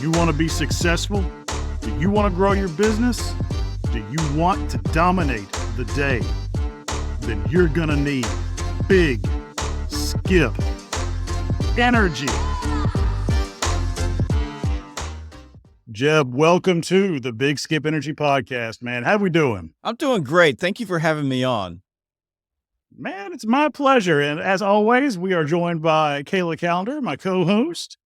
you want to be successful? Do you want to grow your business? Do you want to dominate the day? Then you're going to need big skip energy. Jeb, welcome to the Big Skip Energy Podcast, man. How we doing? I'm doing great. Thank you for having me on. Man, it's my pleasure. And as always, we are joined by Kayla Calendar, my co-host.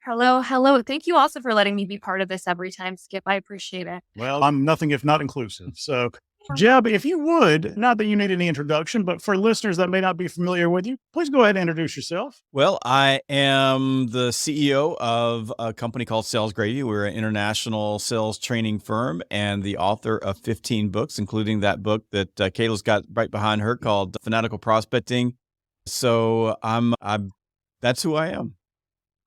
Hello. Thank you also for letting me be part of this every time, Skip. I appreciate it. Well, I'm nothing if not inclusive. So, Jeb, if you would, not that you need any introduction, but for listeners that may not be familiar with you, please go ahead and introduce yourself. Well, I am the CEO of a company called Sales Gravy. We're an international sales training firm and the author of 15 books, including that book that Kayla's got right behind her called Fanatical Prospecting. So that's who I am.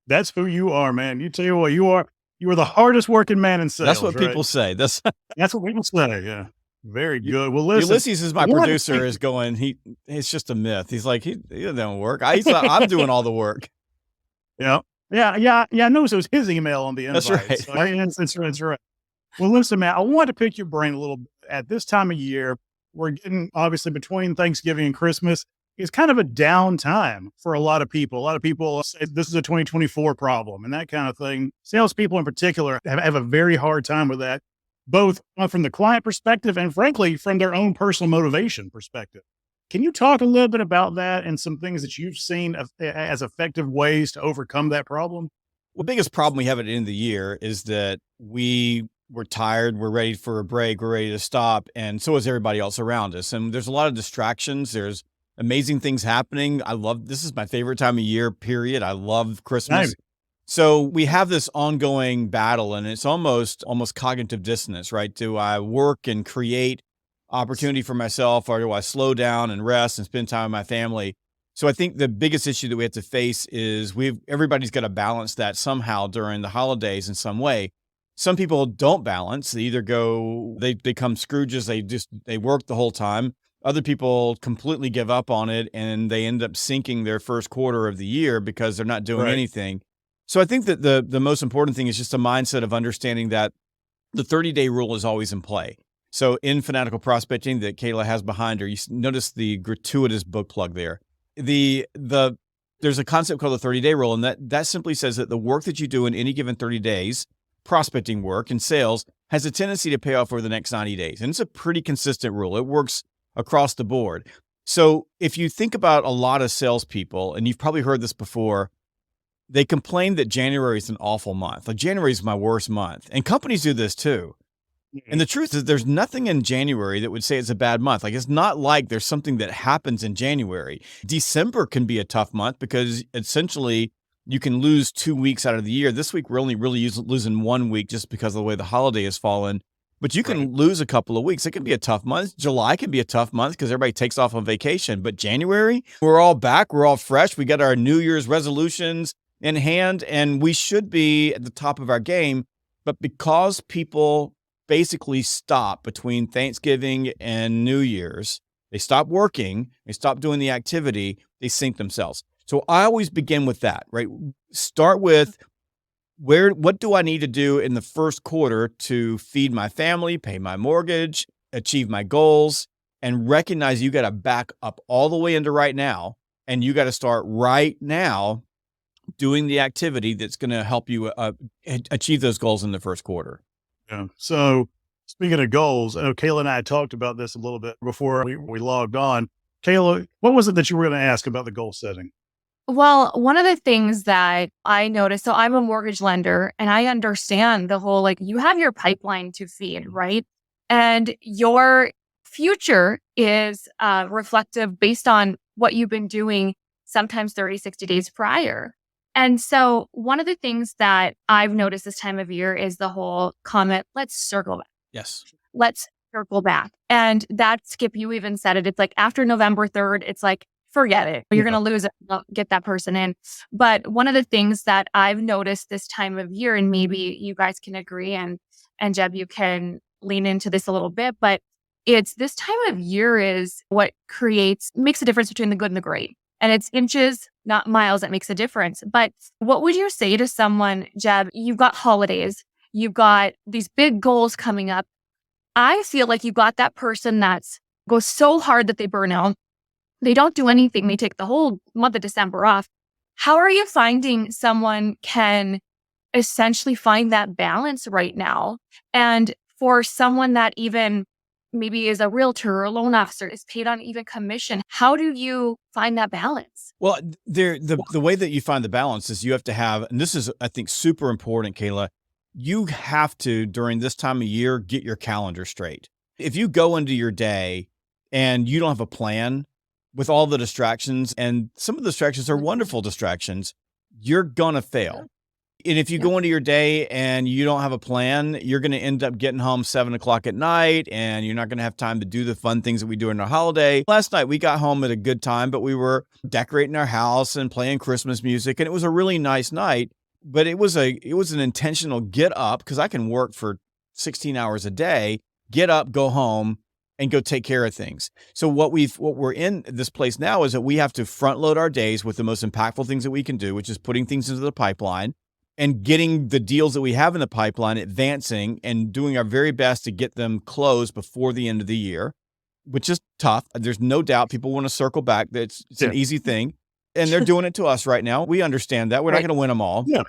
That's who you are, man. You tell you what, you are the hardest working man in sales. That's what right? people say. That's what people say. Yeah. Very good. Well, listen, Ulysses is my producer is going, it's just a myth. He's like, he doesn't work. I'm doing all the work. Yeah. I noticed it was his email on the invite. That's right. So that's right. Well, listen, man, I wanted to pick your brain a little bit. At this time of year, we're getting obviously between Thanksgiving and Christmas. It's kind of a down time for a lot of people. A lot of people say this is a 2024 problem and that kind of thing. Salespeople in particular have a very hard time with that, both from the client perspective and frankly, from their own personal motivation perspective. Can you talk a little bit about that and some things that you've seen as effective ways to overcome that problem? Well, the biggest problem we have at the end of the year is that we're tired, we're ready for a break, we're ready to stop, and so is everybody else around us. And there's a lot of distractions. There's amazing things happening. This is my favorite time of year, period. I love Christmas. Nice. So we have this ongoing battle and it's almost cognitive dissonance, right? Do I work and create opportunity for myself or do I slow down and rest and spend time with my family? So I think the biggest issue that we have to face is everybody's got to balance that somehow during the holidays in some way. Some people don't balance. They either they become Scrooges. They work the whole time. Other people completely give up on it and they end up sinking their first quarter of the year because they're not doing anything. So I think that the most important thing is just a mindset of understanding that the 30-day rule is always in play. So in Fanatical Prospecting that Kayla has behind her, you notice the gratuitous book plug there. There's a concept called the 30-day rule, and that simply says that the work that you do in any given 30 days, prospecting work and sales, has a tendency to pay off over the next 90 days. And it's a pretty consistent rule. It works across the board. So if you think about a lot of salespeople, and you've probably heard this before, they complain that January is an awful month. Like January is my worst month. And companies do this too. Mm-hmm. And the truth is there's nothing in January that would say it's a bad month. Like it's not like there's something that happens in January. December can be a tough month because essentially you can lose 2 weeks out of the year. This week, we're only really losing 1 week just because of the way the holiday has fallen. But you can lose a couple of weeks. It can be a tough month. July can be a tough month because everybody takes off on vacation. But January, we're all back. We're all fresh. We got our New Year's resolutions in hand, and we should be at the top of our game. But because people basically stop between Thanksgiving and New Year's, they stop working, they stop doing the activity, they sink themselves. So I always begin with that, right? Start with what do I need to do in the first quarter to feed my family, pay my mortgage, achieve my goals, and recognize you got to back up all the way into right now. And you got to start right now doing the activity that's going to help you achieve those goals in the first quarter. Yeah. So speaking of goals, I know Kayla and I talked about this a little bit before we logged on. Kayla, what was it that you were going to ask about the goal setting? Well, one of the things that I noticed, so I'm a mortgage lender and I understand the whole, you have your pipeline to feed, right? And your future is reflective based on what you've been doing sometimes 30, 60 days prior. And so one of the things that I've noticed this time of year is the whole comment, let's circle back. Yes. Let's circle back. And that, Skip, you even said it. It's like after November 3rd, it's like, forget it. You're going to lose it. Get that person in. But one of the things that I've noticed this time of year, and maybe you guys can agree, and Jeb, you can lean into this a little bit, but it's this time of year is what makes a difference between the good and the great. And it's inches, not miles, that makes a difference. But what would you say to someone, Jeb? You've got holidays, you've got these big goals coming up. I feel like you got that person that's goes so hard that they burn out. They don't do anything. They take the whole month of December off. How are you finding someone can essentially find that balance right now? And for someone that even maybe is a realtor or a loan officer, is paid on even commission, how do you find that balance? Well, the way that you find the balance is you have to have, and this is, I think, super important, Kayla, you have to, during this time of year, get your calendar straight. If you go into your day and you don't have a plan with all the distractions, and some of the distractions are wonderful distractions, you're going to fail. And if you go into your day and you don't have a plan, you're going to end up getting home 7 o'clock at night, and you're not going to have time to do the fun things that we do in our holiday. Last night, we got home at a good time, but we were decorating our house and playing Christmas music, and it was a really nice night. But it was an intentional get up, because I can work for 16 hours a day, get up, go home, and go take care of things. So what we're in this place now is that we have to front load our days with the most impactful things that we can do, which is putting things into the pipeline and getting the deals that we have in the pipeline advancing and doing our very best to get them closed before the end of the year, which is tough. There's no doubt people want to circle back. It's an easy thing. And they're doing it to us right now. We understand that. We're not going to win them all. Yeah.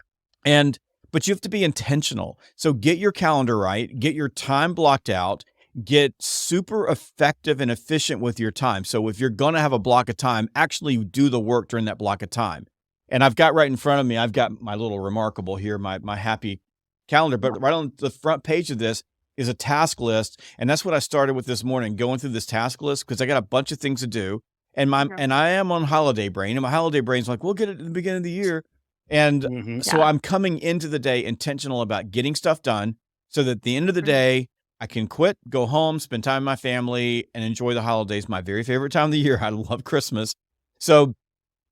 But you have to be intentional. So get your calendar right, get your time blocked out, get super effective and efficient with your time. So if you're going to have a block of time, actually do the work during that block of time. And I've got right in front of me, I've got my little remarkable here, my happy calendar, but right on the front page of this is a task list. And that's what I started with this morning, going through this task list, because I got a bunch of things to do. And I am on holiday brain, and my holiday brain's like, we'll get it at the beginning of the year. And so I'm coming into the day intentional about getting stuff done so that at the end of the day, I can quit, go home, spend time with my family, and enjoy the holidays. My very favorite time of the year. I love Christmas. So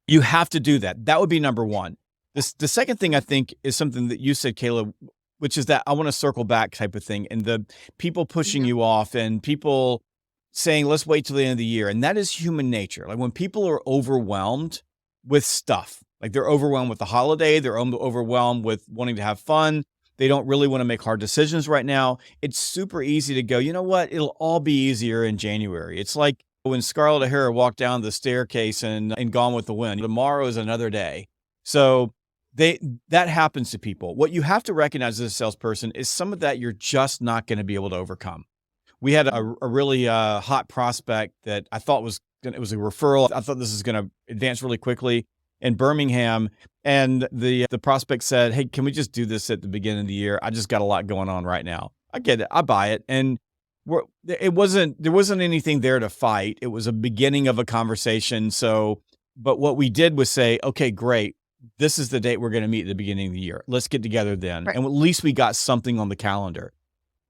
you have to do that. That would be number one. The second thing I think is something that you said, Kayla, which is that I want to circle back type of thing, and the people pushing you off and people saying, let's wait till the end of the year. And that is human nature. Like when people are overwhelmed with stuff, like they're overwhelmed with the holiday, they're overwhelmed with wanting to have fun. They don't really want to make hard decisions right now. It's super easy to go, you know what? It'll all be easier in January. It's like when Scarlett O'Hara walked down the staircase in Gone with the Wind. Tomorrow is another day. So that happens to people. What you have to recognize as a salesperson is some of that you're just not going to be able to overcome. We had a really hot prospect that I thought it was a referral. I thought this is going to advance really quickly in Birmingham. And the prospect said, hey, can we just do this at the beginning of the year? I just got a lot going on right now. I get it. I buy it. And there wasn't anything there to fight. It was a beginning of a conversation. But what we did was say, okay, great. This is the date we're going to meet at the beginning of the year. Let's get together then. Right. And at least we got something on the calendar.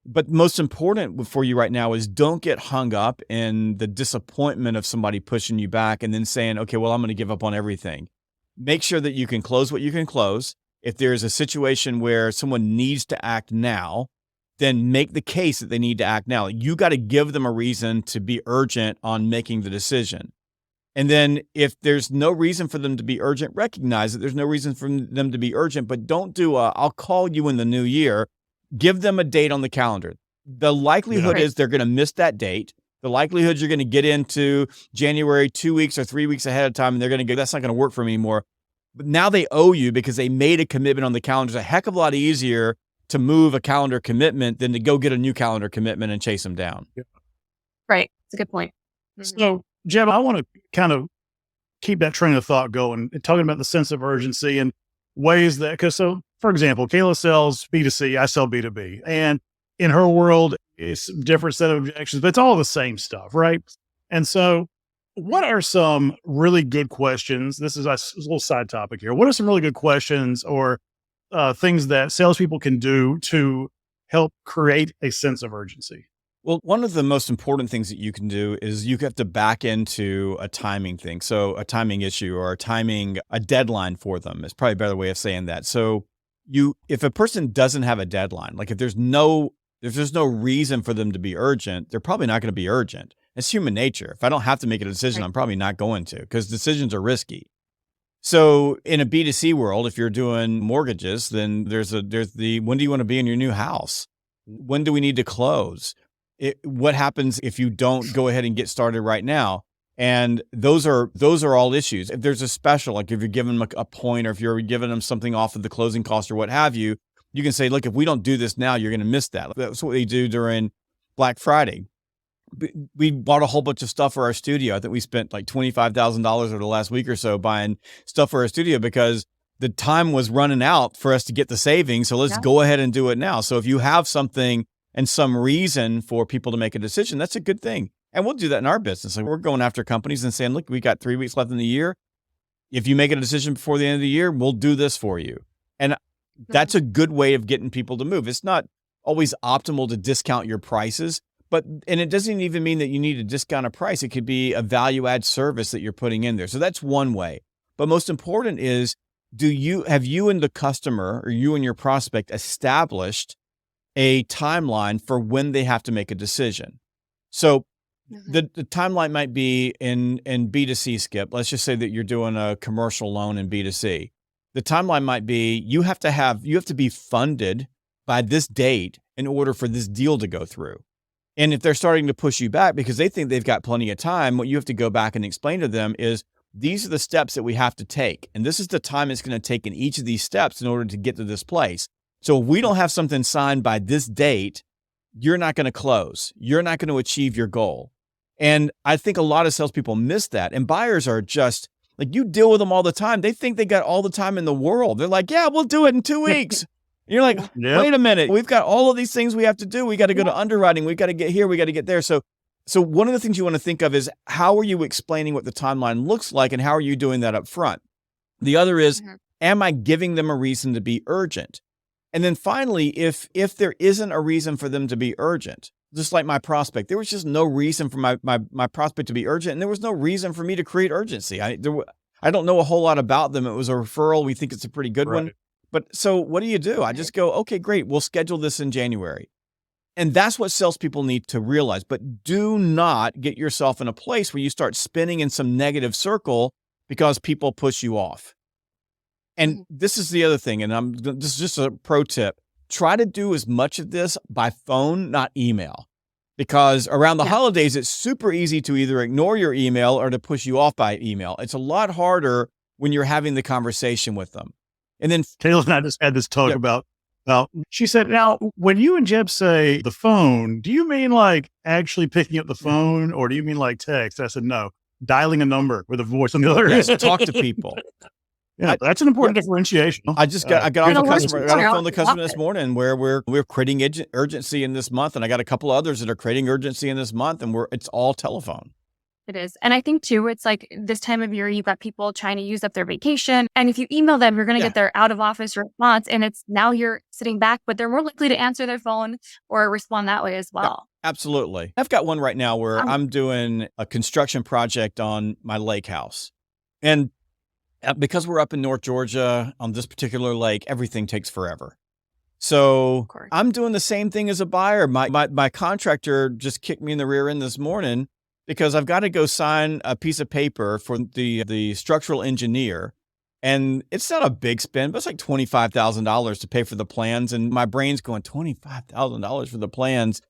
But most important for you right now is don't get hung up in the disappointment of somebody pushing you back and then saying, okay, well, I'm going to give up on everything. Make sure that you can close what you can close. If there's a situation where someone needs to act now, then make the case that they need to act now. You got to give them a reason to be urgent on making the decision. And then if there's no reason for them to be urgent, recognize that there's no reason for them to be urgent, but don't do I'll call you in the new year. Give them a date on the calendar. The likelihood is they're going to miss that date. The likelihood you're going to get into January 2 weeks or 3 weeks ahead of time, and they're going to go, that's not going to work for me anymore. But now they owe you because they made a commitment on the calendar. It's a heck of a lot easier to move a calendar commitment than to go get a new calendar commitment and chase them down. Right. It's a good point. So, Jeb, I want to kind of keep that train of thought going and talking about the sense of urgency and ways that, for example, Kayla sells B2C, I sell B2B. And in her world, it's a different set of objections, but it's all the same stuff, right? And so what are some really good questions? This is a little side topic here. What are some really good questions or things that salespeople can do to help create a sense of urgency? Well, one of the most important things that you can do is you have to back into a timing thing. So a timing issue or a deadline for them is probably a better way of saying that. So if a person doesn't have a deadline, like if there's no reason for them to be urgent, they're probably not going to be urgent. It's human nature. If I don't have to make a decision, Right. I'm probably not going to, because decisions are risky. So in a B2C world, if you're doing mortgages, then there's the when do you want to be in your new house? When do we need to close? What happens if you don't go ahead and get started right now? And those are all issues. If there's a special, like if you're giving them a point, or if you're giving them something off of the closing cost or what have you, you can say, look, if we don't do this now, you're going to miss that. That's what we do during Black Friday. We bought a whole bunch of stuff for our studio. I think we spent like $25,000 over the last week or so buying stuff for our studio because the time was running out for us to get the savings. So let's go ahead and do it now. So if you have something and some reason for people to make a decision, that's a good thing. And we'll do that in our business. Like, we're going after companies and saying, look, we got 3 weeks left in the year. If you make a decision before the end of the year, we'll do this for you. And that's a good way of getting people to move. It's not always optimal to discount your prices, and it doesn't even mean that you need to discount a price. It could be a value add service that you're putting in there. So that's one way. But most important is, have you and the customer, or you and your prospect, established a timeline for when they have to make a decision? So the timeline might be in B2C, Skip. Let's just say that you're doing a commercial loan in B2C. The timeline might be you have to be funded by this date in order for this deal to go through. And if they're starting to push you back because they think they've got plenty of time, what you have to go back and explain to them is, these are the steps that we have to take. And this is the time it's going to take in each of these steps in order to get to this place. So if we don't have something signed by this date, you're not going to close. You're not going to achieve your goal. And I think a lot of salespeople miss that. And buyers are just like, you deal with them all the time. They think they got all the time in the world. They're like, yeah, we'll do it in 2 weeks. You're like, wait a minute. We've got all of these things we have to do. We got to go to underwriting. We got to get here. We got to get there. So one of the things you want to think of is, how are you explaining what the timeline looks like, and how are you doing that up front? The other is, am I giving them a reason to be urgent? And then finally, if there isn't a reason for them to be urgent, just like my prospect, there was just no reason for my prospect to be urgent, and there was no reason for me to create urgency. I don't know a whole lot about them. It was a referral. We think it's a pretty good one. But so what do? I just go, okay, great. We'll schedule this in January. And that's what salespeople need to realize. But do not get yourself in a place where you start spinning in some negative circle because people push you off. And this is the other thing. And this is just a pro tip. Try to do as much of this by phone, not email. Because around the holidays, it's super easy to either ignore your email or to push you off by email. It's a lot harder when you're having the conversation with them. And then Kayla and I just had this talk about, she said, now, when you and Jeb say the phone, do you mean like actually picking up the phone, or do you mean like text? I said, no, dialing a number with a voice on the other end. yes, talk to people. Yeah, that's an important differentiation. I got off the phone with the customer this morning where we're creating urgency in this month. And I got a couple of others that are creating urgency in this month, and it's all telephone. It is. And I think too, it's like this time of year, you've got people trying to use up their vacation. And if you email them, you're going to get their out of office response. And it's now you're sitting back, but they're more likely to answer their phone or respond that way as well. Yeah, absolutely. I've got one right now where I'm doing a construction project on my lake house. And because we're up in North Georgia on this particular lake, everything takes forever. So I'm doing the same thing as a buyer. My contractor just kicked me in the rear end this morning because I've got to go sign a piece of paper for the structural engineer. And it's not a big spend, but it's like $25,000 to pay for the plans. And my brain's going, $25,000 for the plans.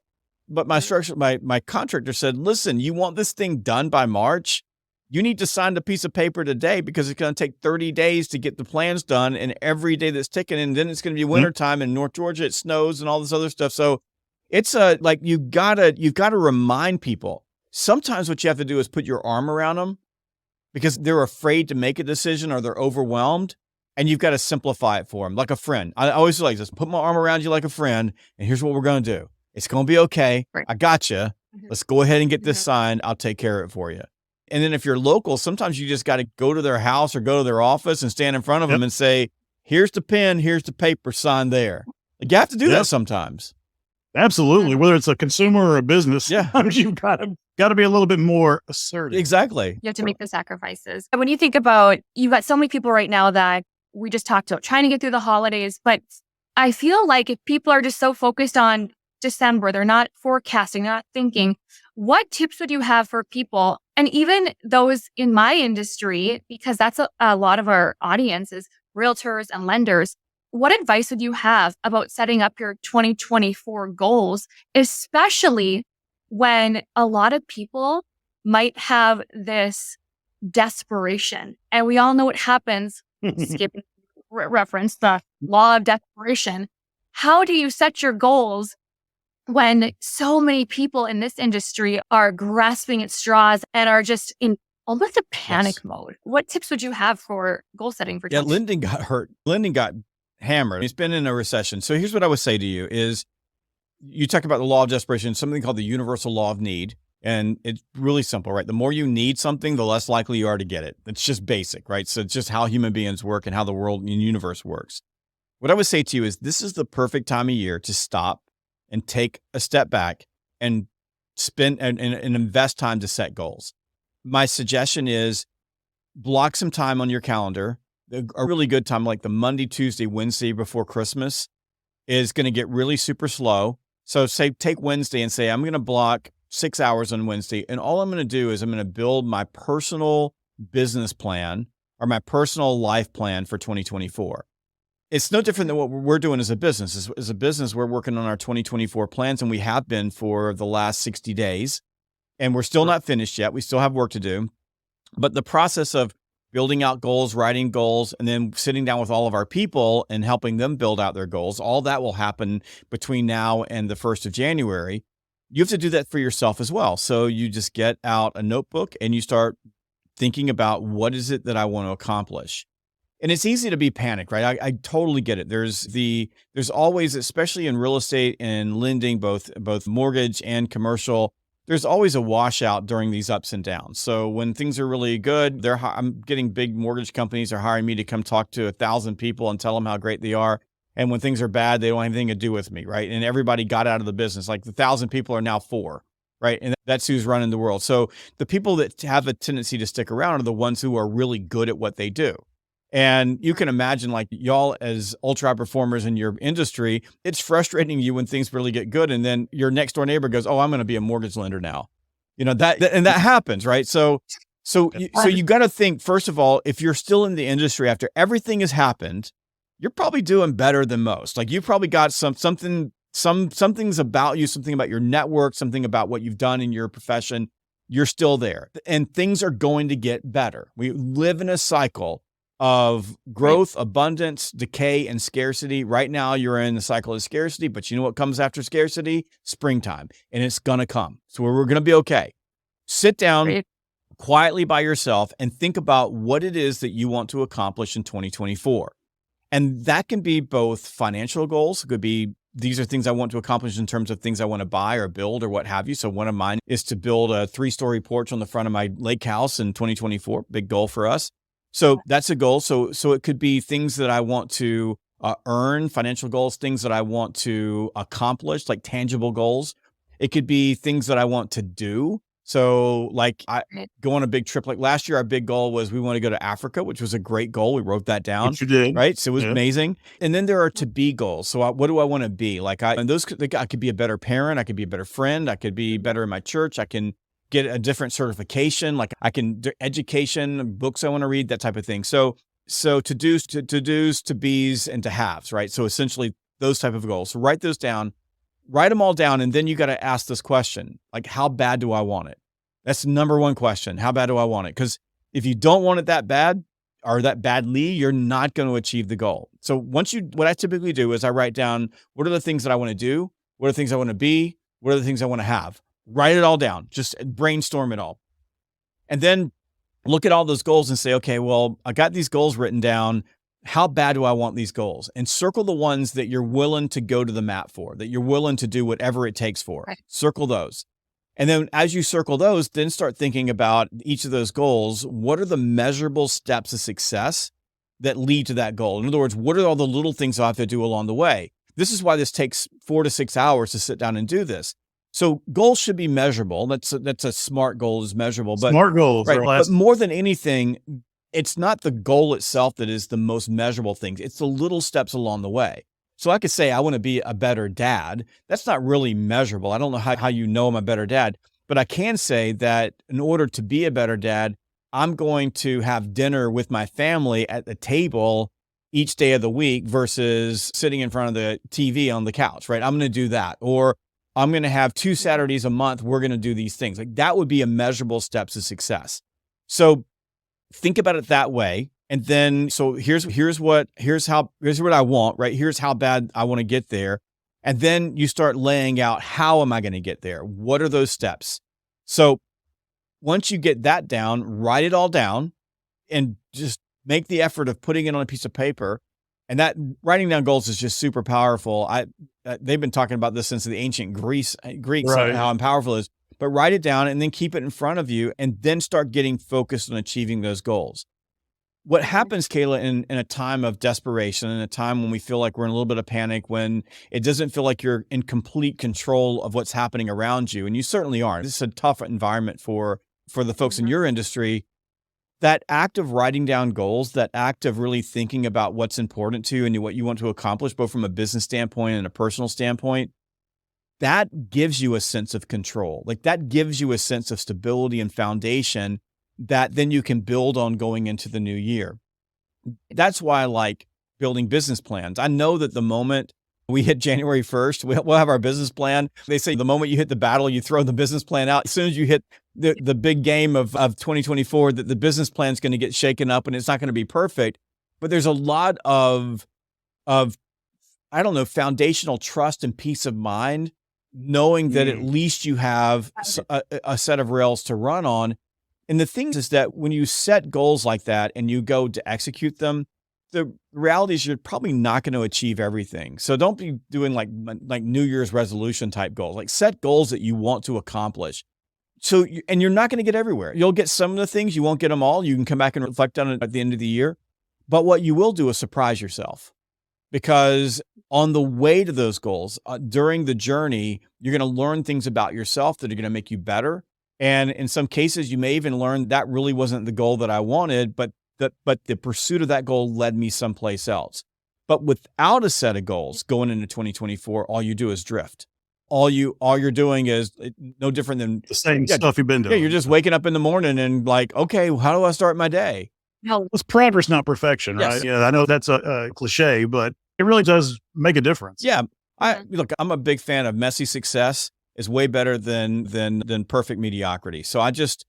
But my contractor said, listen, you want this thing done by March? You need to sign the piece of paper today because it's going to take 30 days to get the plans done. And every day that's ticking, and then it's going to be wintertime in North Georgia. It snows and all this other stuff. So it's like, you've got to remind people. Sometimes what you have to do is put your arm around them because they're afraid to make a decision or they're overwhelmed, and you've got to simplify it for them like a friend. I always like this, put my arm around you like a friend, and here's what we're going to do. It's going to be okay. Right. I got you. Let's go ahead and get this signed. I'll take care of it for you. And then if you're local, sometimes you just got to go to their house or go to their office and stand in front of them and say, here's the pen, here's the paper, sign there. Like, you have to do that sometimes. Absolutely. Whether it's a consumer or a business, sometimes you've got to be a little bit more assertive. Exactly. You have to make the sacrifices. And when you think about, you've got so many people right now that we just talked about trying to get through the holidays, but I feel like if people are just so focused on December, they're not forecasting, not thinking, what tips would you have for people, and even those in my industry, because that's a lot of our audience is realtors and lenders. What advice would you have about setting up your 2024 goals, especially when a lot of people might have this desperation? And we all know what happens, skipping reference, the law of desperation. How do you set your goals when so many people in this industry are grasping at straws and are just in almost a panic Yes. mode? What tips would you have for goal setting for Yeah, 20? lending got hurt. Lending got hammered. It's been in a recession. So here's what I would say to you is you talk about the law of desperation, something called the universal law of need. And it's really simple, right? The more you need something, the less likely you are to get it. It's just basic, right? So it's just how human beings work and how the world and universe works. What I would say to you is this is the perfect time of year to stop and take a step back and spend and invest time to set goals. My suggestion is block some time on your calendar. A really good time, like the Monday, Tuesday, Wednesday before Christmas, is going to get really super slow. So say, take Wednesday and say, I'm going to block 6 hours on Wednesday. And all I'm going to do is I'm going to build my personal business plan or my personal life plan for 2024. It's no different than what we're doing as a business. As a business, we're working on our 2024 plans, and we have been for the last 60 days. And we're still not finished yet. We still have work to do. But the process of building out goals, writing goals, and then sitting down with all of our people and helping them build out their goals, all that will happen between now and the 1st of January. You have to do that for yourself as well. So you just get out a notebook and you start thinking about what is it that I want to accomplish. And it's easy to be panicked, right? I totally get it. There's always, especially in real estate and lending, both mortgage and commercial, there's always a washout during these ups and downs. So when things are really good, I'm getting big mortgage companies are hiring me to come talk to 1,000 people and tell them how great they are. And when things are bad, they don't have anything to do with me, right? And everybody got out of the business. Like the 1,000 people are now 4, right? And that's who's running the world. So the people that have a tendency to stick around are the ones who are really good at what they do. And you can imagine, like, y'all as ultra performers in your industry, it's frustrating you when things really get good. And then your next door neighbor goes, oh, I'm going to be a mortgage lender now. You know, that happens, right? So you got to think, first of all, if you're still in the industry after everything has happened, you're probably doing better than most. Like you've probably got something's about you, something about your network, something about what you've done in your profession. You're still there and things are going to get better. We live in a cycle of growth, abundance, decay, and scarcity. Right now, you're in the cycle of scarcity, but you know what comes after scarcity? Springtime, and it's going to come. So we're going to be okay. Sit down quietly by yourself and think about what it is that you want to accomplish in 2024. And that can be both financial goals. It could be, these are things I want to accomplish in terms of things I want to buy or build or what have you. So one of mine is to build a 3-story porch on the front of my lake house in 2024, big goal for us. So that's a goal. So it could be things that I want to earn, financial goals, things that I want to accomplish, like tangible goals. It could be things that I want to do. So like I go on a big trip. Like last year, our big goal was we want to go to Africa, which was a great goal. We wrote that down. Which you did. Right. So it was amazing. And then there are to be goals. So what do I want to be? Like I could be a better parent. I could be a better friend. I could be better in my church. I can get a different certification. Like I can do education, books I want to read, that type of thing. So to-dos, to be's, and to haves, right? So essentially those type of goals. So write those down, write them all down. And then you got to ask this question, like, how bad do I want it? That's the number one question. How bad do I want it? Because if you don't want it that bad or that badly, you're not going to achieve the goal. So what I typically do is I write down, what are the things that I want to do? What are the things I want to be? What are the things I want to have? Write it all down, just brainstorm it all. And then look at all those goals and say, okay, well, I got these goals written down. How bad do I want these goals? And circle the ones that you're willing to go to the mat for, that you're willing to do whatever it takes for. Right. Circle those. And then as you circle those, then start thinking about each of those goals. What are the measurable steps of success that lead to that goal? In other words, what are all the little things I have to do along the way? This is why this takes 4 to 6 hours to sit down and do this. So goals should be measurable. That's a smart goal is measurable. But smart goals, right? But more than anything, it's not the goal itself that is the most measurable thing. It's the little steps along the way. So I could say I want to be a better dad. That's not really measurable. I don't know how you know I'm a better dad. But I can say that in order to be a better dad, I'm going to have dinner with my family at the table each day of the week versus sitting in front of the TV on the couch, right? I'm going to do that. Or I'm going to have 2 Saturdays a month. We're going to do these things. Like that would be a measurable steps to success. So think about it that way. And then, so here's what I want, right? Here's how bad I want to get there. And then you start laying out, how am I going to get there? What are those steps? So once you get that down, write it all down and just make the effort of putting it on a piece of paper. And that writing down goals is just super powerful. They've been talking about this since the ancient Greeks, Right. how powerful it is, but write it down and then keep it in front of you and then start getting focused on achieving those goals. What happens, Kayla, in a time of desperation, in a time when we feel like we're in a little bit of panic, when it doesn't feel like you're in complete control of what's happening around you, and you certainly aren't. This is a tough environment for the folks in your industry. That act of writing down goals, that act of really thinking about what's important to you and what you want to accomplish, both from a business standpoint and a personal standpoint, that gives you a sense of control. Like that gives you a sense of stability and foundation that then you can build on going into the new year. That's why I like building business plans. I know that the moment we hit January 1st, we'll have our business plan. They say the moment you hit the battle, you throw the business plan out. As soon as you hit the big game of 2024, that the business plan is going to get shaken up and it's not going to be perfect. But there's a lot of, I don't know, foundational trust and peace of mind, knowing that at least you have a set of rails to run on. And the thing is that when you set goals like that and you go to execute them, the reality is you're probably not going to achieve everything. So don't be doing like New Year's resolution type goals. Like set goals that you want to accomplish. So, and you're not going to get everywhere. You'll get some of the things, you won't get them all. You can come back and reflect on it at the end of the year. But what you will do is surprise yourself, because on the way to those goals, during the journey, you're going to learn things about yourself that are going to make you better. And in some cases, you may even learn that really wasn't the goal that I wanted, but the pursuit of that goal led me someplace else. But without a set of goals going into 2024, all you do is drift. All you're doing is no different than the same stuff you've been doing. Yeah, you're just waking up in the morning and like, okay, well, how do I start my day? No, it's progress, not perfection, right? Yes. Yeah, I know that's a cliche, but it really does make a difference. Yeah, look, I'm a big fan of messy success is way better than perfect mediocrity. So the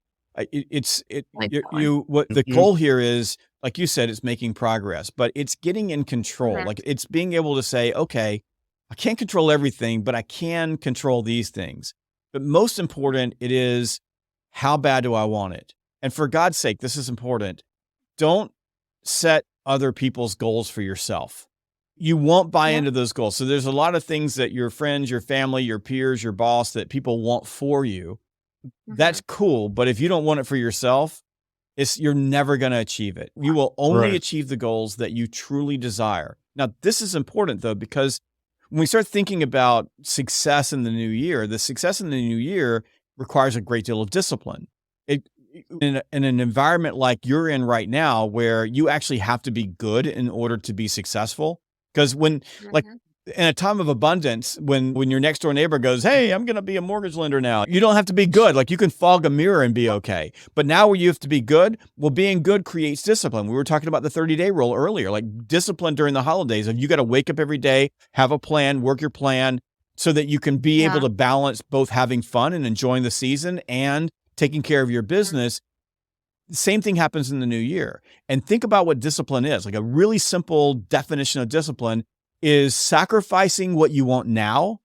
goal here is, like you said, it's making progress, but it's getting in control. Like it's being able to say, okay, I can't control everything, but I can control these things. But most important, it is, how bad do I want it? And for God's sake, this is important. Don't set other people's goals for yourself. You won't buy into those goals. So there's a lot of things that your friends, your family, your peers, your boss, that people want for you. That's cool. But if you don't want it for yourself, you're never going to achieve it. You will only achieve the goals that you truly desire. Now, this is important though, because when we start thinking about success in the new year, the success in the new year requires a great deal of discipline. In an environment like you're in right now, where you actually have to be good in order to be successful. Because when, like, in a time of abundance, when your next door neighbor goes, hey, I'm going to be a mortgage lender now, you don't have to be good. Like, you can fog a mirror and be okay. But now where you have to be good, well, being good creates discipline. We were talking about the 30-day rule earlier, like discipline during the holidays. If you got to wake up every day, have a plan, work your plan, so that you can be able to balance both having fun and enjoying the season and taking care of your business. The same thing happens in the new year. And think about what discipline is. Like a really simple definition of discipline is sacrificing what you want now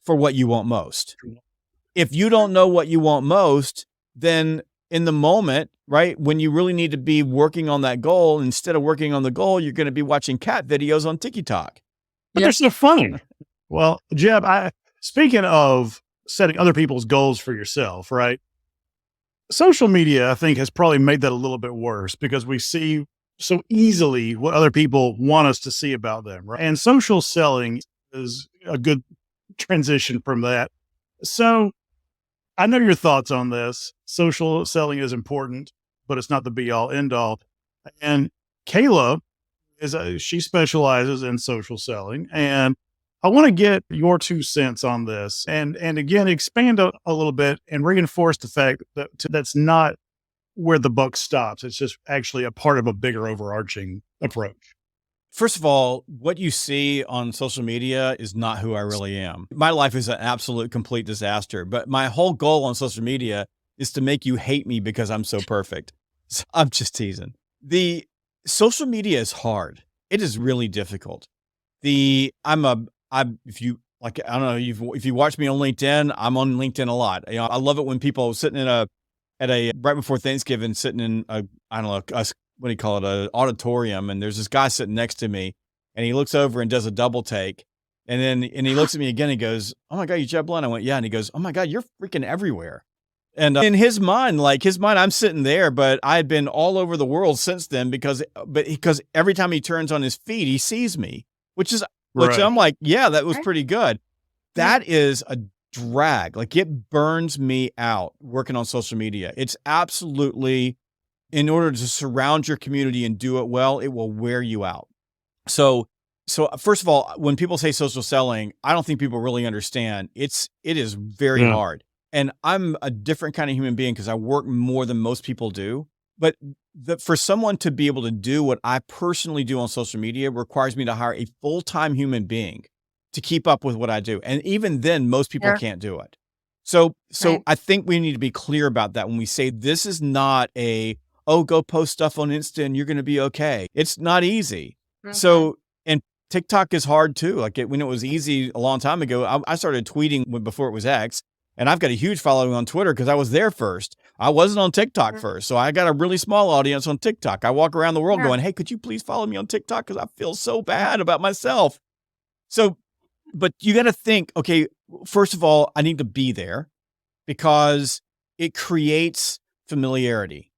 for what you want most. If you don't know what you want most, then in the moment, right, when you really need to be working on that goal, instead of working on the goal, you're going to be watching cat videos on TikTok. But they're so funny. Well, Jeb, speaking of setting other people's goals for yourself, right? Social media, I think, has probably made that a little bit worse, because we see so easily what other people want us to see about them, right? And social selling is a good transition from that. So I know your thoughts on this. Social selling is important, but it's not the be all end all. And Kayla she specializes in social selling, and I want to get your 2 cents on this and again, expand a little bit and reinforce the fact that that's not where the buck stops. It's just actually a part of a bigger overarching approach. First of all, what you see on social media is not who I really am. My life is an absolute complete disaster, but my whole goal on social media is to make you hate me because I'm so perfect. So I'm just teasing. The social media is hard. It is really difficult. If you like, I don't know, if you watch me on LinkedIn, I'm on LinkedIn a lot. I love it when people sitting right before Thanksgiving, sitting in I don't know, what do you call it? An auditorium. And there's this guy sitting next to me and he looks over and does a double take. And he looks at me again. He goes, "Oh my God, you Jeb Blount?" I went, "Yeah." And he goes, "Oh my God, you're freaking everywhere." And in his mind, I'm sitting there, but I've been all over the world since then because every time he turns on his feed, he sees me, which Right. I'm like, yeah, that was Right. pretty good. Yeah. That is a drag. Like it burns me out working on social media. It's absolutely, in order to surround your community and do it well, it will wear you out. So first of all, when people say social selling, I don't think people really understand. It is very Yeah. hard. And I'm a different kind of human being because I work more than most people do. But for someone to be able to do what I personally do on social media requires me to hire a full-time human being to keep up with what I do. And even then, most people Sure. can't do it. So Right. I think we need to be clear about that when we say this is not oh, go post stuff on Insta and you're going to be okay. It's not easy. Mhm. So, and TikTok is hard too. When it was easy a long time ago, I started tweeting before it was X, and I've got a huge following on Twitter because I was there first. I wasn't on TikTok Mhm. first. So I got a really small audience on TikTok. I walk around the world Yeah. going, "Hey, could you please follow me on TikTok? Because I feel so bad about myself." So, but you got to think, okay, first of all, I need to be there because it creates familiarity.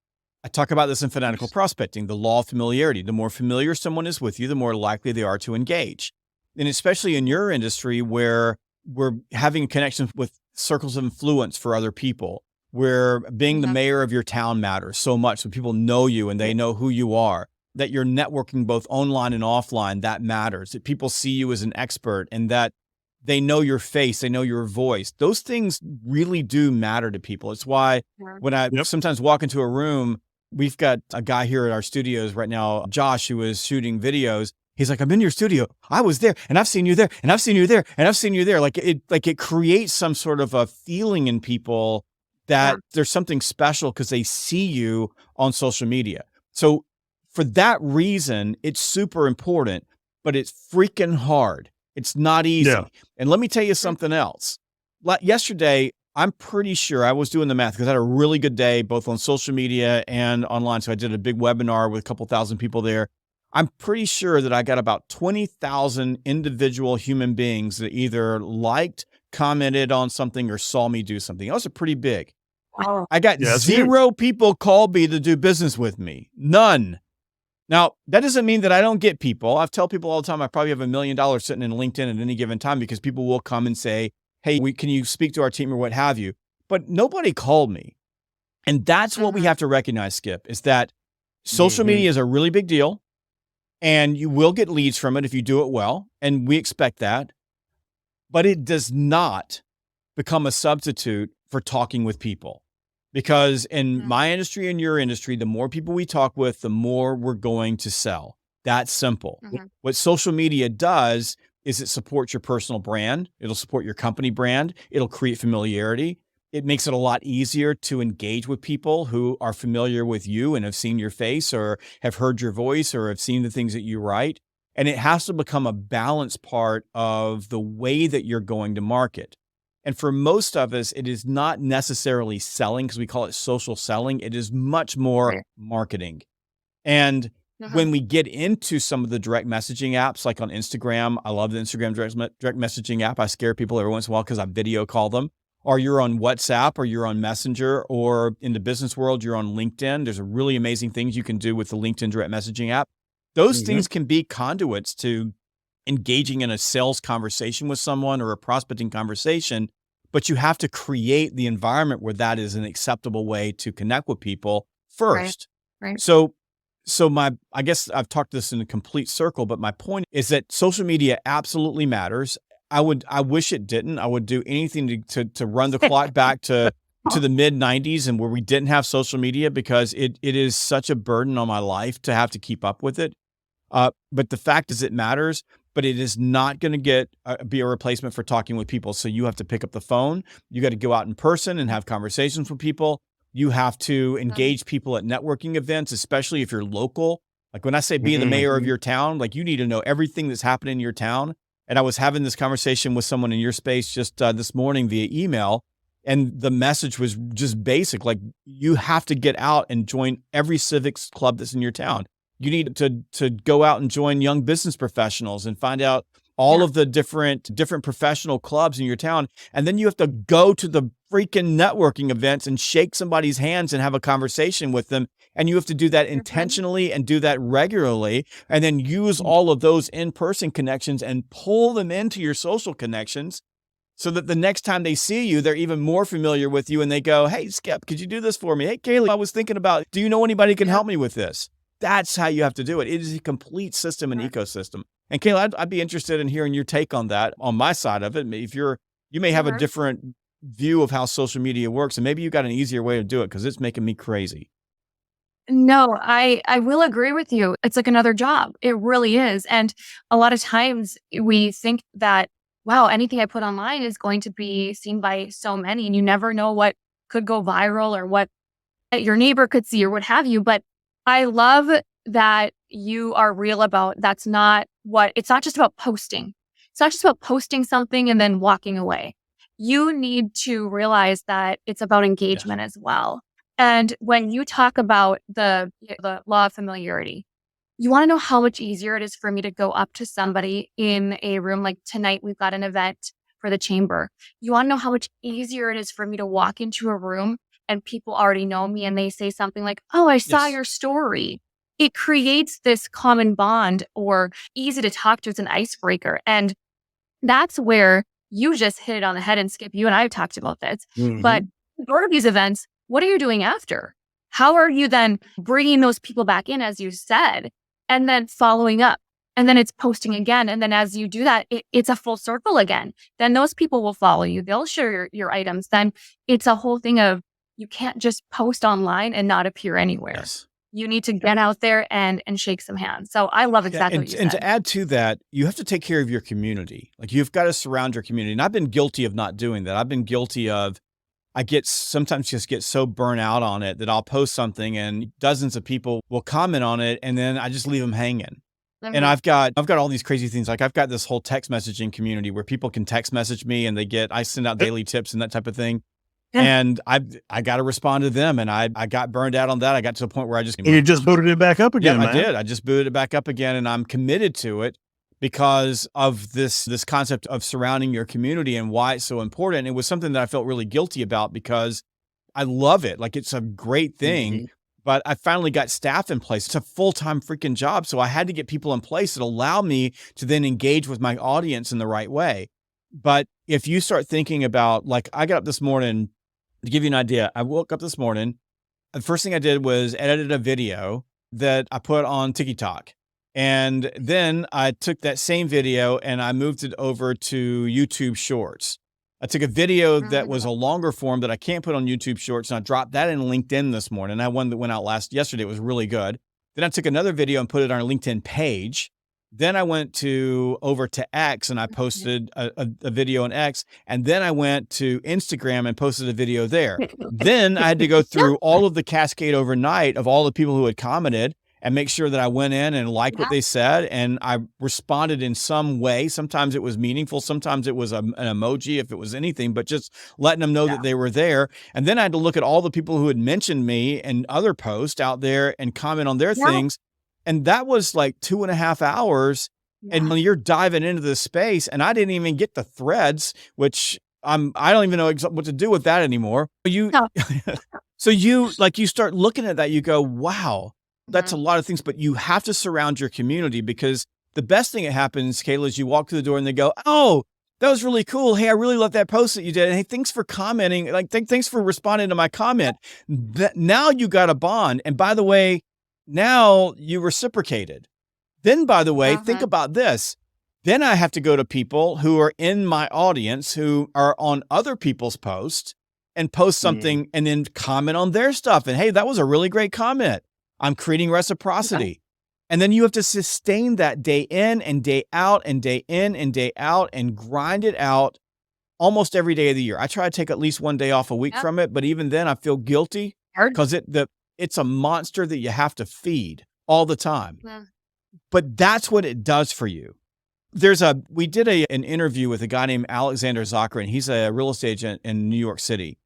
I talk about this in fanatical prospecting, the law of familiarity. The more familiar someone is with you, the more likely they are to engage. And especially in your industry where we're having connections with circles of influence for other people, where being the Mhm. mayor of your town matters so much. So people know you and they know who you are, that you're networking both online and offline, that matters, that people see you as an expert and that they know your face, they know your voice. Those things really do matter to people. It's why Yeah. when I Yep. sometimes walk into a room, we've got a guy here at our studios right now, Josh, who is shooting videos. He's like, "I'm in your studio. I was there and I've seen you there and I've seen you there and I've seen you there." Like it creates some sort of a feeling in people Yeah. that there's something special because they see you on social media. So for that reason, it's super important, but it's freaking hard. It's not Yeah. easy. And let me tell you Mm. something else. Yesterday, I'm pretty sure I was doing the math because I had a really good day, both on social media and online. So I did a big webinar with a couple thousand people there. I'm pretty sure that I got about 20,000 individual human beings that either liked, commented on something, or saw me do something. That was pretty big. Oh. I got Yeah. It's huge. 0 people call me to do business with me. None. Now, that doesn't mean that I don't get people. I tell people all the time, I probably have $1 million sitting in LinkedIn at any given time because people will come and say, "Hey, can you speak to our team or what have you?" But nobody called me. And that's what we Mhm. have to recognize, Skip, is that social Mhm. media is a really big deal and you will get leads from it if you do it well. And we expect that, but it does not become a substitute for talking with people. Because in Mhm. my industry and your industry, the more people we talk with, the more we're going to sell. That's simple. Mhm. What social media does is it supports your personal brand. It'll support your company brand. It'll create familiarity. It makes it a lot easier to engage with people who are familiar with you and have seen your face or have heard your voice or have seen the things that you write. And it has to become a balanced part of the way that you're going to market. And for most of us, it is not necessarily selling because we call it social selling. It is much more Right. marketing. And Mhm. when we get into some of the direct messaging apps, like on Instagram, I love the Instagram direct messaging app. I scare people every once in a while because I video call them. Or you're on WhatsApp, or you're on Messenger, or in the business world, you're on LinkedIn. There's really amazing things you can do with the LinkedIn direct messaging app. Those Mhm. things can be conduits to engaging in a sales conversation with someone or a prospecting conversation, but you have to create the environment where that is an acceptable way to connect with people Right. first. Right. So, I guess I've talked this in a complete circle, but my point is that social media absolutely matters. I wish it didn't. I would do anything to run the clock back to the mid 90s and where we didn't have social media, because it is such a burden on my life to have to keep up with it. But the fact is it matters, but it is not going to be a replacement for talking with people. So you have to pick up the phone. You got to go out in person and have conversations with people. You have to engage people at networking events, especially if you're local. Like when I say be the mayor of your town, like you need to know everything that's happening in your town. And I was having this conversation with someone in your space just this morning via email. And the message was just basic. Like you have to get out and join every civics club that's in your town. You need to go out and join young business professionals and find out all of the different professional clubs in your town. And then you have to go to the freaking networking events and shake somebody's hands and have a conversation with them. And you have to do that intentionally and do that regularly, and then use all of those in-person connections and pull them into your social connections so that the next time they see you, they're even more familiar with you and they go, hey, Skip, could you do this for me? Hey, Kayla, I was thinking about, do you know anybody who can help me with this? That's how you have to do it. It is a complete system and ecosystem. And Kayla, I'd be interested in hearing your take on that, on my side of it. If you may have a different view of how social media works, and maybe you got an easier way to do it, because it's making me crazy. No, I will agree with you. It's like another job. It really is. And a lot of times we think that, wow, anything I put online is going to be seen by so many, and you never know what could go viral or what your neighbor could see or what have you. But I love that you are real about it's not just about posting. It's not just about posting something and then walking away. You need to realize that it's about engagement as well. And when you talk about the law of familiarity, you want to know how much easier it is for me to go up to somebody in a room. Like tonight, we've got an event for the chamber. You want to know how much easier it is for me to walk into a room and people already know me and they say something like, oh, I saw your story. It creates this common bond, or easy to talk to. It's an icebreaker. And that's where you just hit it on the head. And Skip, you and I have talked about this. But go to these events, what are you doing after? How are you then bringing those people back in, as you said, and then following up? And then it's posting again. And then as you do that, it's a full circle again. Then those people will follow you. They'll share your items. Then it's a whole thing of, you can't just post online and not appear anywhere. Yes. You need to get out there and shake some hands. So I love exactly what you said. And to add to that, you have to take care of your community. Like you've got to surround your community. And I've been guilty of not doing that. I've been guilty of, sometimes just get so burnt out on it that I'll post something and dozens of people will comment on it, and then I just leave them hanging. And I've got all these crazy things. Like I've got this whole text messaging community where people can text message me and I send out daily tips and that type of thing. And I got to respond to them. And I got burned out on that. I got to a point where you just booted it back up again, man. I did. I just booted it back up again, and I'm committed to it because of this concept of surrounding your community and why it's so important. It was something that I felt really guilty about because I love it. Like it's a great thing, but I finally got staff in place. It's a full-time freaking job. So I had to get people in place that allow me to then engage with my audience in the right way. But if you start thinking about, like, I got up this morning, to give you an idea, I woke up this morning. The first thing I did was edited a video that I put on TikTok. And then I took that same video and I moved it over to YouTube Shorts. I took a video that was a longer form that I can't put on YouTube Shorts, and I dropped that in LinkedIn this morning. I had one that went out yesterday. It was really good. Then I took another video and put it on our LinkedIn page. Then I went over to X and I posted a video on X. And then I went to Instagram and posted a video there. Then I had to go through all of the cascade overnight of all the people who had commented and make sure that I went in and liked what they said. And I responded in some way. Sometimes it was meaningful. Sometimes it was an emoji, if it was anything, but just letting them know that they were there. And then I had to look at all the people who had mentioned me and other posts out there and comment on their things. And that was like 2.5 hours. And when you're diving into this space, and I didn't even get the threads, which I don't even know what to do with that anymore. So you start looking at that, you go, wow, that's a lot of things, but you have to surround your community, because the best thing that happens, Kayla, is you walk through the door and they go, oh, that was really cool. Hey, I really love that post that you did. And hey, thanks for commenting. Like, thanks for responding to my comment. Now you got a bond. And by the way, now you reciprocated. Then, by the way, think about this. Then I have to go to people who are in my audience who are on other people's posts and post something and then comment on their stuff. And hey, that was a really great comment. I'm creating reciprocity. And then you have to sustain that day in and day out and day in and day out and grind it out almost every day of the year. I try to take at least one day off a week from it, but even then I feel guilty because it's a monster that you have to feed all the time. But that's what it does for you. We did an interview with a guy named Alexander Zachary, and he's a real estate agent in New York City.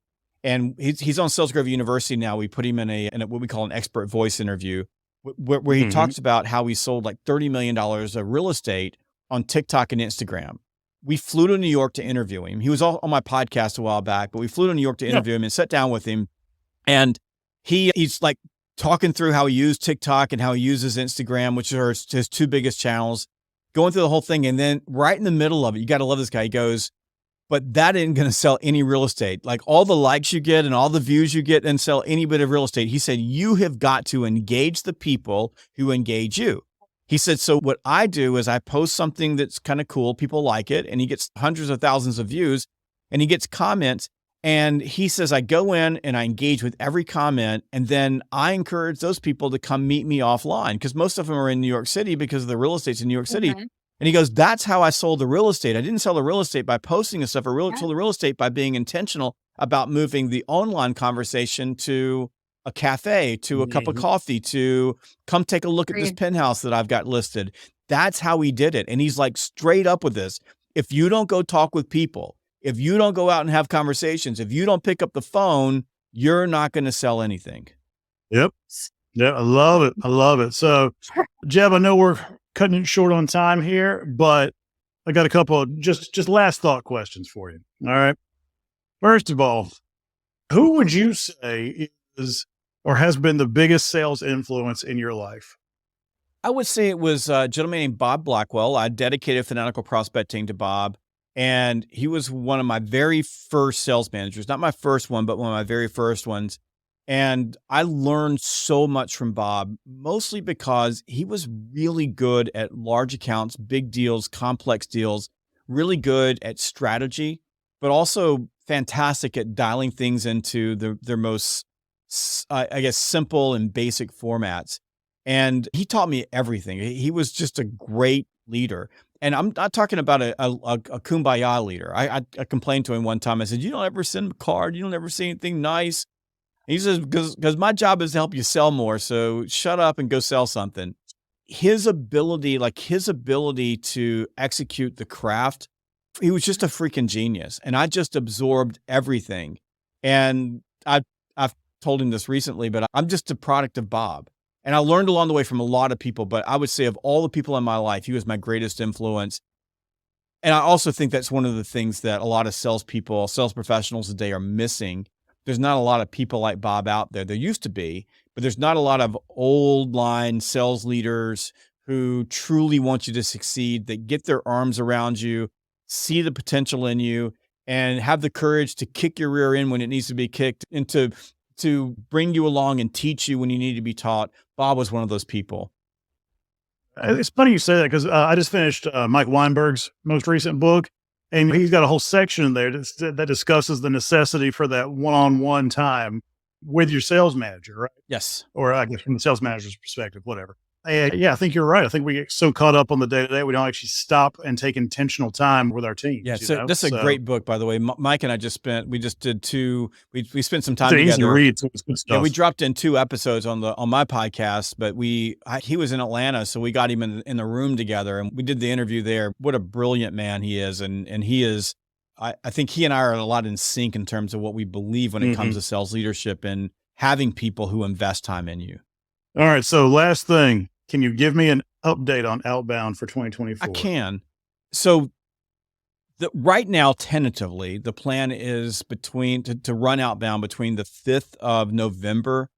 And he's on Sales Grove University now. We put him in a what we call an expert voice interview where he talks about how he sold like $30 million of real estate on TikTok and Instagram. We flew to New York to interview him. He was on my podcast a while back, but we flew to New York to interview him and sat down with him. And he's like talking through how he used TikTok and how he uses Instagram, which are his two biggest channels, going through the whole thing. And then right in the middle of it, you got to love this guy. He goes, but that ain't going to sell any real estate. Like all the likes you get and all the views you get and sell any bit of real estate. He said, you have got to engage the people who engage you. He said, so what I do is I post something that's kind of cool. People like it. And he gets hundreds of thousands of views and he gets comments. And he says, I go in and I engage with every comment. And then I encourage those people to come meet me offline because most of them are in New York City because the real estate's in New York City. And he goes, that's how I sold the real estate. I didn't sell the real estate by posting and stuff. Sold the real estate by being intentional about moving the online conversation to a cafe, to a cup of coffee, to come take a look at this penthouse that I've got listed. That's how he did it. And he's like straight up with this. If you don't go talk with people, if you don't go out and have conversations, if you don't pick up the phone, you're not going to sell anything. Yep. Yeah, I love it. I love it. So, Jeb, I know we're cutting it short on time here, but I got a couple of just last thought questions for you. All right. First of all, who would you say is or has been the biggest sales influence in your life? I would say it was a gentleman named Bob Blackwell. I dedicated Fanatical Prospecting to Bob, and he was one of my very first sales managers, not my first one, but one of my very first ones. And I learned so much from Bob, mostly because he was really good at large accounts, big deals, complex deals, really good at strategy, but also fantastic at dialing things into their most, I guess, simple and basic formats. And he taught me everything. He was just a great leader. And I'm not talking about a kumbaya leader. I complained to him one time. I said, you don't ever send a card. You don't ever say anything nice. He says, because my job is to help you sell more. So shut up and go sell something. His ability to execute the craft, he was just a freaking genius. And I just absorbed everything. And I've told him this recently, but I'm just a product of Bob. And I learned along the way from a lot of people, but I would say of all the people in my life, he was my greatest influence. And I also think that's one of the things that a lot of sales professionals today are missing. There's not a lot of people like Bob out there. There used to be, but there's not a lot of old line sales leaders who truly want you to succeed, that get their arms around you, see the potential in you, and have the courage to kick your rear end when it needs to be kicked, and to bring you along and teach you when you need to be taught. Bob was one of those people. It's funny you say that because I just finished Mike Weinberg's most recent book, and he's got a whole section there that discusses the necessity for that one-on-one time with your sales manager, right? Yes. Or I guess from the sales manager's perspective, whatever. And yeah, I think you're right. I think we get so caught up on the day-to-day, we don't actually stop and take intentional time with our teams. Yeah, so this is a great book, by the way. Mike and I we spent some time together. It's easy to read, so it's good stuff. Yeah, we dropped in 2 episodes on my podcast, but he was in Atlanta, so we got him in the room together, and we did the interview there. What a brilliant man he is, and he is. I think he and I are a lot in sync in terms of what we believe when it comes to sales leadership and having people who invest time in you. All right, so last thing. Can you give me an update on Outbound for 2024? I can. So right now, tentatively, the plan is to run Outbound between the 5th of November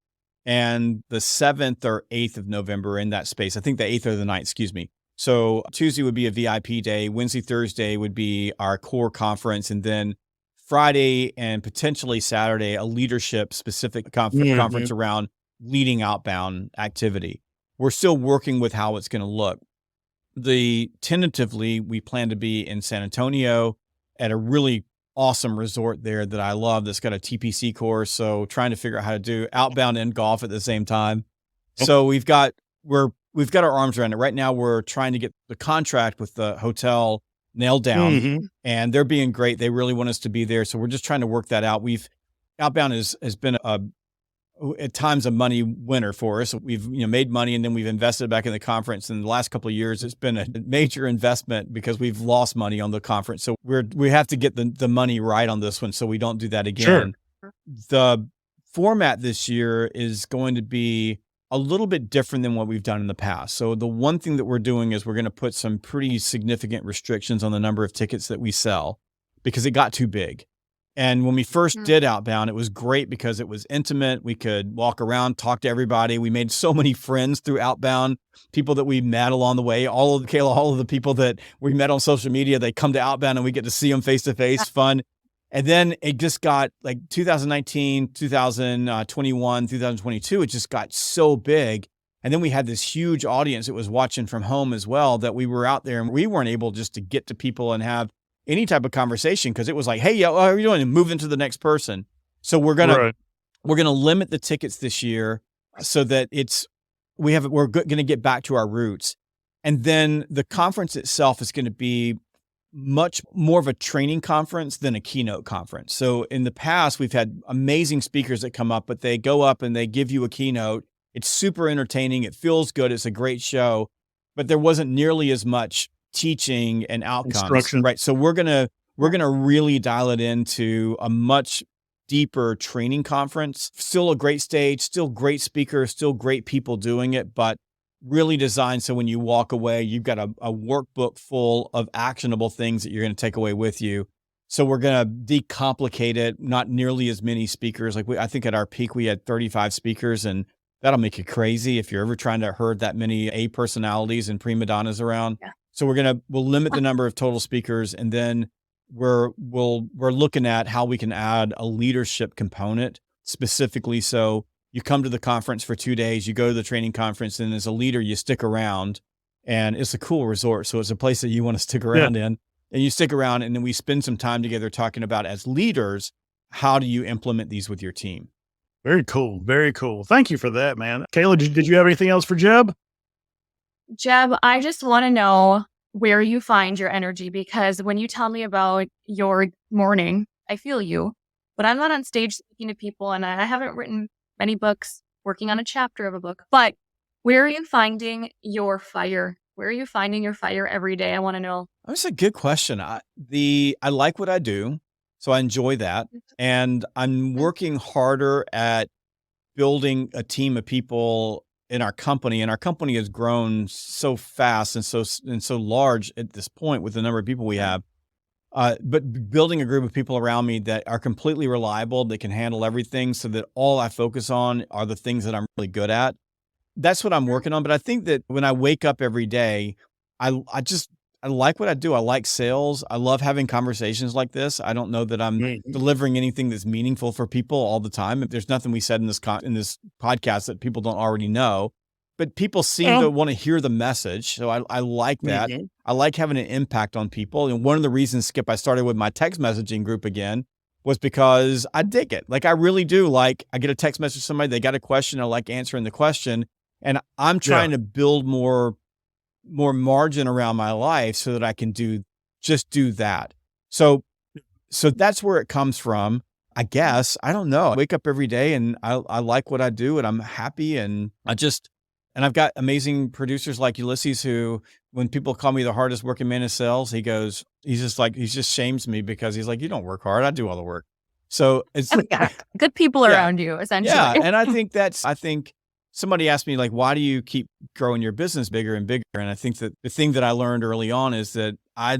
and the 7th or 8th of November, in that space. I think the 8th or the 9th, excuse me. So Tuesday would be a VIP day. Wednesday, Thursday would be our core conference. And then Friday and potentially Saturday, a leadership specific conference around leading outbound activity. We're still working with how it's going to look. Tentatively, we plan to be in San Antonio at a really awesome resort there that I love that's got a TPC course. So trying to figure out how to do outbound and golf at the same time. So we've got our arms around it. Right now we're trying to get the contract with the hotel nailed down, and they're being great. They really want us to be there. So we're just trying to work that out. Outbound has been at times a money winner for us. We've made money, and then we've invested back in the conference. And the last couple of years, it's been a major investment because we've lost money on the conference. So we have to get the money right on this one, so we don't do that again. Sure. The format this year is going to be a little bit different than what we've done in the past. So the one thing that we're doing is we're going to put some pretty significant restrictions on the number of tickets that we sell because it got too big. And when we first did Outbound, it was great because it was intimate. We could walk around, talk to everybody. We made so many friends through Outbound, people that we met along the way. All of the people that we met on social media, they come to Outbound and we get to see them face to face, fun. And then it just got like 2019, 2021, 2022, it just got so big. And then we had this huge audience that was watching from home as well, that we were out there and we weren't able just to get to people and have any type of conversation because it was like, hey, yeah, how are you doing? And move into the next person. So we're gonna limit the tickets this year so that we're going to get back to our roots. And then the conference itself is going to be much more of a training conference than a keynote conference. So in the past, we've had amazing speakers that come up, but they go up and they give you a keynote. It's super entertaining. It feels good. It's a great show, but there wasn't nearly as much teaching and outcomes, right? So we're gonna really dial it into a much deeper training conference. Still a great stage, still great speakers, still great people doing it, but really designed so when you walk away, you've got a workbook full of actionable things that you're going to take away with you. So we're going to decomplicate it. Not nearly as many speakers. I think at our peak we had 35 speakers, and that'll make you crazy if you're ever trying to herd that many A personalities and prima donnas around. Yeah. So we'll limit the number of total speakers, and then we're looking at how we can add a leadership component specifically. So you come to the conference for 2 days, you go to the training conference, and as a leader, you stick around, and it's a cool resort. So it's a place that you want to stick around in, and you stick around, and then we spend some time together talking about, as leaders, how do you implement these with your team? Very cool. Very cool. Thank you for that, man. Kayla, did you have anything else for Jeb? Jeb, I just want to know where you find your energy, because when you tell me about your morning, I feel you, but I'm not on stage speaking to people, and I haven't written many books, working on a chapter of a book. But where are you finding your fire? Where are you finding your fire every day? I want to know. That's a good question. I like what I do, so I enjoy that. And I'm working harder at building a team of people in our company. And our company has grown so fast and so large at this point with the number of people we have. But building a group of people around me that are completely reliable, that can handle everything, so that all I focus on are the things that I'm really good at. That's what I'm working on. But I think that when I wake up every day, I like what I do. I like sales. I love having conversations like this. I don't know that I'm delivering anything that's meaningful for people all the time. There's nothing we said in this podcast that people don't already know. But people seem to want to hear the message. So I like that. I like having an impact on people. And one of the reasons, Skip, I started with my text messaging group again was because I dig it. Like, I really do. Like, I get a text message from somebody, they got a question, I like answering the question. And I'm trying to build more margin around my life so that I can do that. So that's where it comes from, I guess. I don't know. I wake up every day and I like what I do, and I'm happy, and I've got amazing producers like Ulysses, who, when people call me the hardest working man in sales, he just shames me because he's like, you don't work hard. I do all the work. So it's good people around you, essentially. Yeah. And I think somebody asked me, like, why do you keep growing your business bigger and bigger? And I think that the thing that I learned early on is that I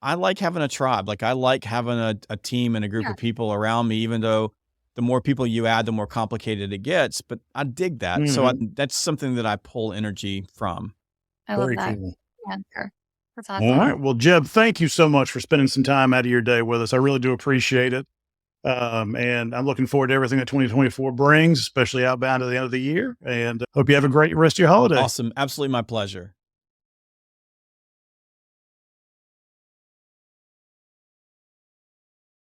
like having a tribe. Like, I like having a team and a group of people around me, even though the more people you add, the more complicated it gets. But I dig that. So that's something that I pull energy from. I love that answer. That's awesome. All right. Well, Jeb, thank you so much for spending some time out of your day with us. I really do appreciate it. And I'm looking forward to everything that 2024 brings, especially outbound at the end of the year. And hope you have a great rest of your holiday. Awesome. Absolutely my pleasure.